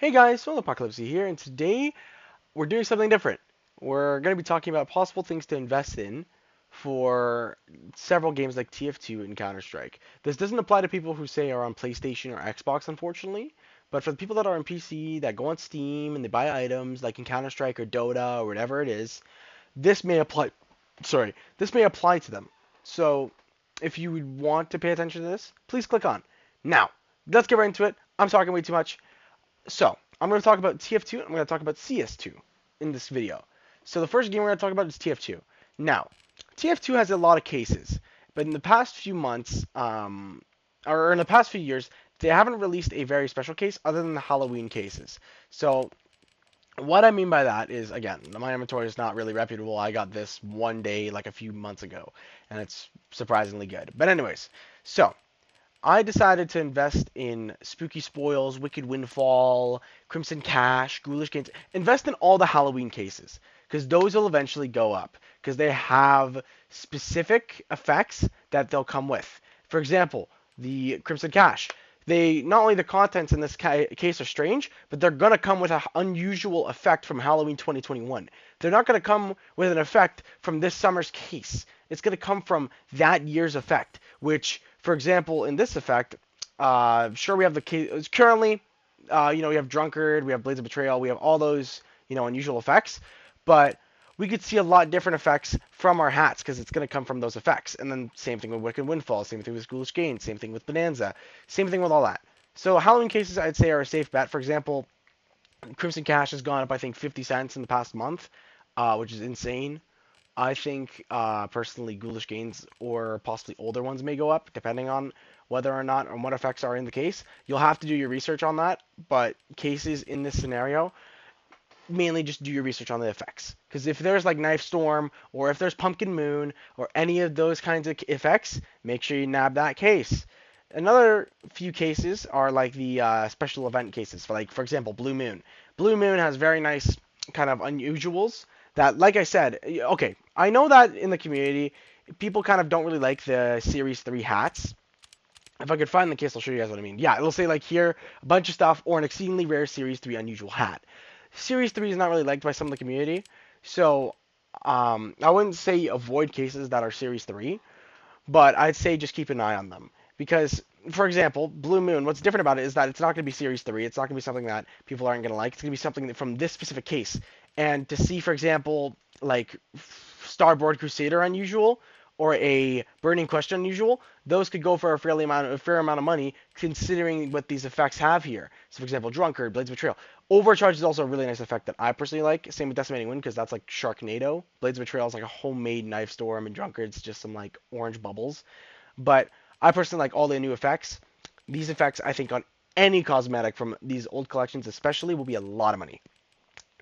Hey guys, SolarApocalapsi here, and today we're doing something different. We're going to be talking about possible things to invest in for several games like TF2 and Counter-Strike. This doesn't apply to people who say are on PlayStation or Xbox, unfortunately, but for the people that are on PC, that go on Steam and they buy items like in Counter-Strike or Dota or whatever it is, this may apply. This may apply to them. So, if you would want to pay attention to this, please click on. Now, let's get right into it. I'm talking way too much. So, I'm going to talk about TF2 and I'm going to talk about CS2 in this video. So, the first game we're going to talk about is TF2. Now, TF2 has a lot of cases, but in the past few months, or in the past few years, they haven't released a very special case other than the Halloween cases. So, what I mean by that is, again, my inventory is not really reputable. I got this one day, like a few months ago, and it's surprisingly good. But anyways, so I decided to invest in Spooky Spoils, Wicked Windfall, Crimson Cash, Ghoulish Gains. Invest in all the Halloween cases because those will eventually go up because they have specific effects that they'll come with. For example, the Crimson Cash. They not only the contents in this case are strange, but they're gonna come with an unusual effect from Halloween 2021. They're not gonna come with an effect from this summer's case. It's gonna come from that year's effect, which, for example, in this effect, sure we have the case currently. We have Drunkard, we have Blades of Betrayal, we have all those unusual effects, but we could see a lot different effects from our hats because it's going to come from those effects. And then same thing with Wicked Windfall, same thing with Ghoulish Gain, same thing with Bonanza, same thing with all that. So Halloween cases I'd say are a safe bet. For example, Crimson Cash has gone up I think 50 cents in the past month, which is insane. I think personally Ghoulish Gains or possibly older ones may go up depending on whether or not and what effects are in the case. You'll have to do your research on that, but cases in this scenario mainly just do your research on the effects. Because if there's like Knife Storm or if there's Pumpkin Moon or any of those kinds of effects, make sure you nab that case. Another few cases are like the special event cases. For example, Blue Moon. Blue Moon has very nice kind of unusuals that, like I said, okay, I know that in the community, people kind of don't really like the Series 3 hats. If I could find the case, I'll show you guys what I mean. Yeah, it'll say like here, a bunch of stuff, or an exceedingly rare Series 3 unusual hat. Series 3 is not really liked by some of the community, so I wouldn't say avoid cases that are Series 3, but I'd say just keep an eye on them. Because, for example, Blue Moon, what's different about it is that it's not going to be Series 3. It's not going to be something that people aren't going to like. It's going to be something from this specific case. And to see, for example, like Starboard Crusader unusual or a Burning Question unusual, those could go for a fair amount of money considering what these effects have here. So, for example, Drunkard, Blades of Betrayal. Overcharge is also a really nice effect that I personally like. Same with Decimating Wind because that's like Sharknado. Blades of Betrayal is like a homemade knife storm, and Drunkard's just some like orange bubbles. But I personally like all the new effects. These effects, I think, on any cosmetic from these old collections especially will be a lot of money.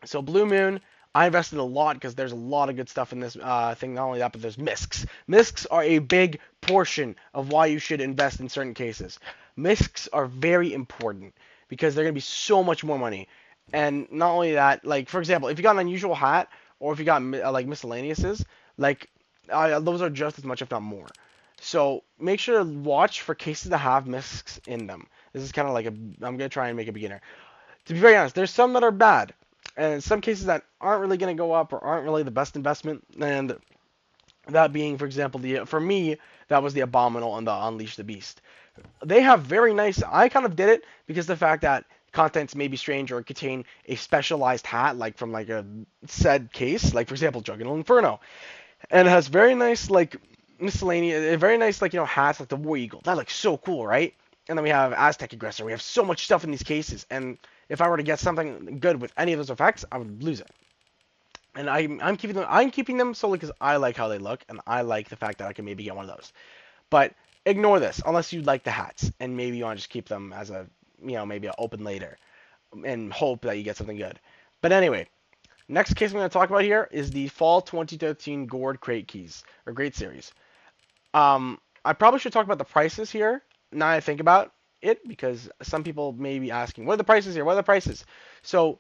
So Blue Moon, I invested a lot because there's a lot of good stuff in this thing. Not only that, but there's Miscs. Miscs are a big portion of why you should invest in certain cases. Miscs are very important because they're going to be so much more money. And not only that, like, for example, if you got an unusual hat or if you got like miscellaneouses, like, those are just as much, if not more. So make sure to watch for cases that have Miscs in them. This is kind of like I'm going to try and make a beginner. To be very honest, there's some that are bad and some cases that aren't really going to go up or aren't really the best investment. And that being, for example, for me, that was the Abominable and the Unleash the Beast. They have very nice. I kind of did it because the fact that contents may be strange or contain a specialized hat, like from like a said case, like for example, Juggernaut Inferno, and it has very nice like miscellaneous, very nice like hats like the War Eagle. That looks so cool, right? And then we have Aztec Aggressor. We have so much stuff in these cases, and if I were to get something good with any of those effects, I would lose it. And I'm keeping them. I'm keeping them solely because I like how they look, and I like the fact that I can maybe get one of those. But ignore this unless you like the hats, and maybe you want to just keep them as a maybe an open later, and hope that you get something good. But anyway, next case I'm going to talk about here is the Fall 2013 Gourd Crate Keys or Great Series. I probably should talk about the prices here. Now I think about it, because some people may be asking, what are the prices here? What are the prices? So,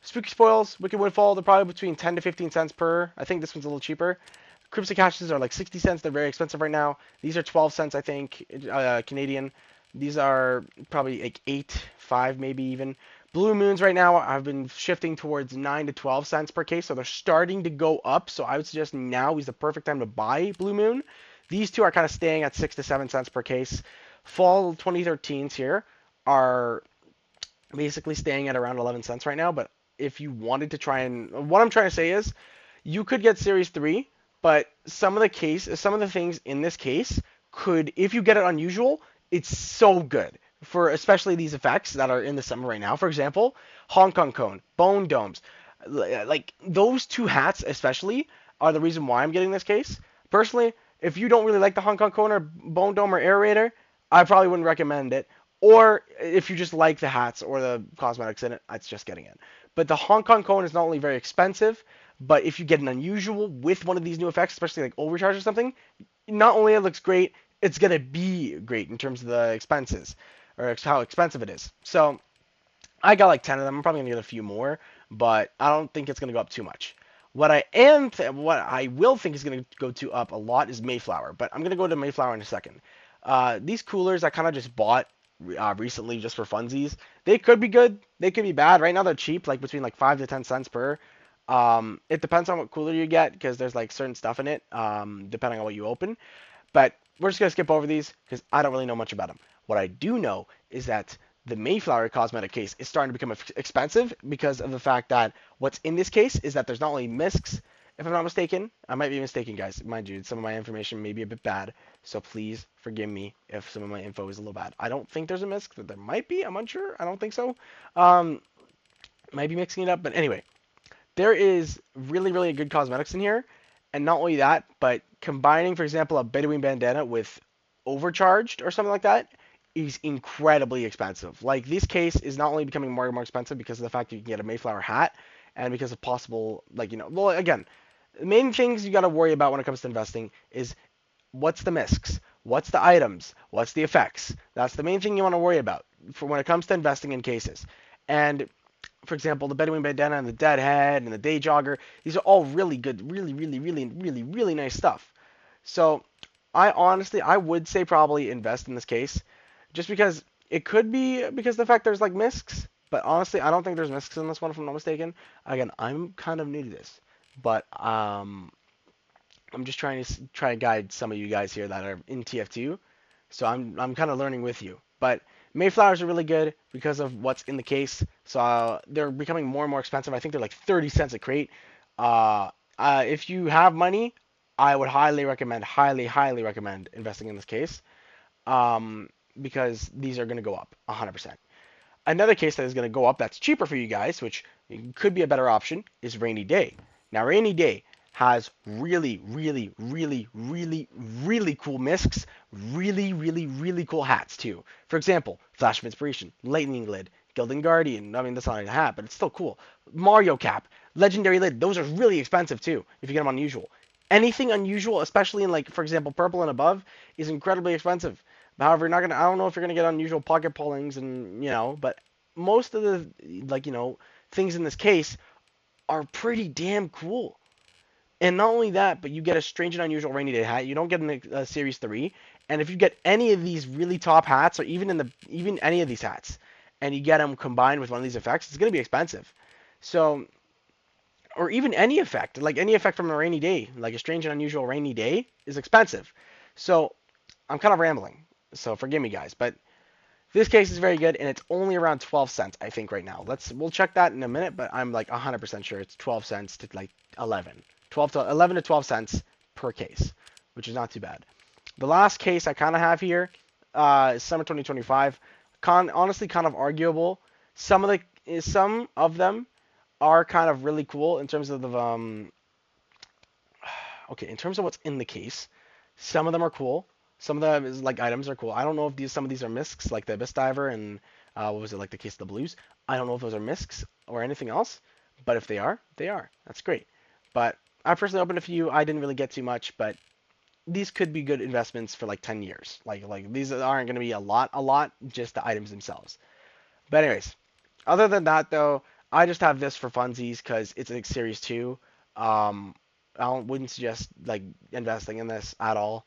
Spooky Spoils, Wicked Windfall, they're probably between 10 to 15 cents per. I think this one's a little cheaper. Crimson Caches are like 60 cents. They're very expensive right now. These are 12 cents, I think, Canadian. These are probably like 8, 5 maybe even. Blue moons right now I've been shifting towards 9 to 12 cents per case, so they're starting to go up. So I would suggest now is the perfect time to buy blue moon. These two are kind of staying at 6 to 7 cents per case. Fall 2013s here are basically staying at around 11 cents right now. But if you wanted to try and, what I'm trying to say is, you could get Series 3, but some of the things in this case could, if you get it unusual, it's so good for especially these effects that are in the summer right now. For example, Hong Kong Cone, Bone Domes, like those two hats especially are the reason why I'm getting this case. Personally, if you don't really like the Hong Kong Cone or Bone Dome or Aerator, I probably wouldn't recommend it. Or if you just like the hats or the cosmetics in it, it's just getting it. But the Hong Kong Cone is not only very expensive, but if you get an unusual with one of these new effects, especially like overcharge or something, not only it looks great, it's gonna be great in terms of the expenses or how expensive it is. So I got like 10 of them. I'm probably gonna get a few more, but I don't think it's gonna go up too much. What I will think is gonna go to up a lot is Mayflower, but I'm gonna go to Mayflower in a second. These coolers I kind of just bought recently just for funsies. They could be good, they could be bad. Right now they're cheap, like between like 5 to 10 cents per. It depends on what cooler you get because there's like certain stuff in it, depending on what you open. But we're just going to skip over these because I don't really know much about them. What I do know is that the Mayflower cosmetic case is starting to become expensive because of the fact that what's in this case is that there's not only Miscs, if I'm not mistaken. I might be mistaken, guys. Mind you, some of my information may be a bit bad, so please forgive me if some of my info is a little bad. I don't think there's a Misc, but there might be. I'm unsure. I don't think so. Um, might be mixing it up, but anyway, there is really, really good cosmetics in here. And not only that, but combining, for example, a Bedouin bandana with overcharged or something like that is incredibly expensive. Like this case is not only becoming more and more expensive because of the fact that you can get a Mayflower hat and because of possible, like, well, again, the main things you got to worry about when it comes to investing is what's the miscs, what's the items, what's the effects. That's the main thing you want to worry about for when it comes to investing in cases. And for example, the Bedouin bandana and the Deadhead and the Day Jogger. These are all really good, really, really, really, really, really nice stuff. So I would say probably invest in this case, just because it could be because of the fact there's like miscs. But honestly, I don't think there's miscs in this one if I'm not mistaken. Again, I'm kind of new to this, but I'm just try to guide some of you guys here that are in TF2. So I'm kind of learning with you. But Mayflowers are really good because of what's in the case. So they're becoming more and more expensive. I think they're like 30 cents a crate. If you have money, I would highly, highly recommend investing in this case. Because these are going to go up 100%. Another case that is going to go up that's cheaper for you guys, which could be a better option, is Rainy Day. Now, Rainy Day has really, really, really, really, really cool miscs, really, really, really cool hats too. For example, Flash of Inspiration, Lightning Lid, Gilded Guardian. I mean, that's not a hat, but it's still cool. Mario Cap, Legendary Lid. Those are really expensive too if you get them unusual. Anything unusual, especially in like, for example, purple and above, is incredibly expensive. However, you're not gonna. I don't know if you're gonna get unusual pocket pullings and but most of the things in this case are pretty damn cool. And not only that, but you get a strange and unusual rainy day hat. You don't get a Series 3. And if you get any of these really top hats, or even any of these hats, and you get them combined with one of these effects, it's gonna be expensive. So, or even any effect, like any effect from a rainy day, like a strange and unusual rainy day, is expensive. So I'm kind of rambling, so forgive me, guys. But this case is very good, and it's only around 12 cents, I think, right now. We'll check that in a minute, but I'm like 100% sure it's 12 cents to like 11, 11 to 12 cents per case, which is not too bad. The last case I kind of have here is summer 2025. Honestly, kind of arguable. Some of them are kind of really cool in terms of the okay, in terms of what's in the case. Some of them are cool. Some of them is like items are cool. I don't know if some of these are miscs, like the Abyss Diver and what was it, like the Case of the Blues. I don't know if those are miscs or anything else, but if they are, they are. That's great. But I personally opened a few. I didn't really get too much, but these could be good investments for like 10 years. Like these aren't going to be a lot, just the items themselves. But anyways, other than that though, I just have this for funsies because it's like Series 2. Wouldn't suggest like investing in this at all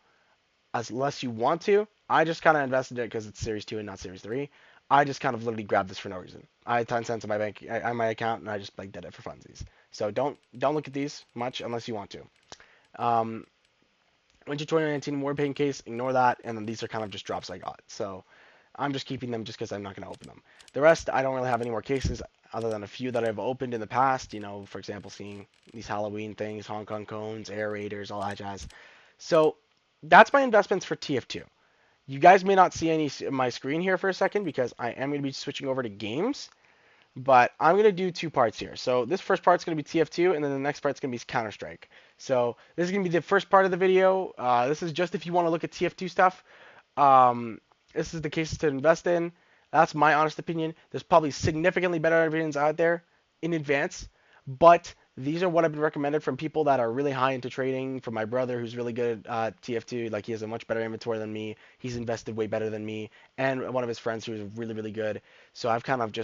unless you want to. I just kind of invested it because it's Series 2 and not Series 3. I just kind of literally grabbed this for no reason. I had 10 cents on my on my account, and I just like did it for funsies. So don't look at these much unless you want to. Um, Winter 2019 War Paint case, ignore that, and then these are kind of just drops I got. So I'm just keeping them just because I'm not going to open them. The rest, I don't really have any more cases other than a few that I've opened in the past. You know, for example, seeing these Halloween things, Hong Kong cones, air raiders, all that jazz. So that's my investments for TF2. You guys may not see any my screen here for a second because I am going to be switching over to games. But I'm going to do two parts here. So this first part's going to be TF2, and then the next part's going to be Counter-Strike. So this is going to be the first part of the video. This is just if you want to look at TF2 stuff. This is the cases to invest in. That's my honest opinion. There's probably significantly better opinions out there in advance, but these are what I've been recommended from people that are really high into trading. From my brother, who's really good at TF2, like he has a much better inventory than me. He's invested way better than me, and one of his friends who's really, really good. So I've kind of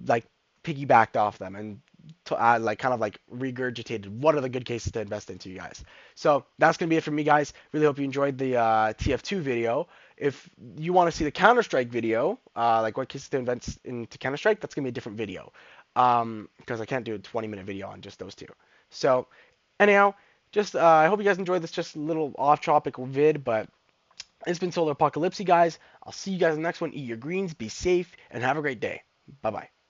like piggybacked off them and like kind of like regurgitated what are the good cases to invest into, you guys. So that's gonna be it for me, guys. Really hope you enjoyed the TF2 video. If you want to see the Counter Strike video, like what cases to invest into Counter Strike, that's gonna be a different video, because I can't do a 20-minute video on just those two. So anyhow, just I hope you guys enjoyed this just little off-topic vid, but it's been SolarApocalapsi, guys. I'll see you guys in the next one. Eat your greens, be safe, and have a great day. Bye bye.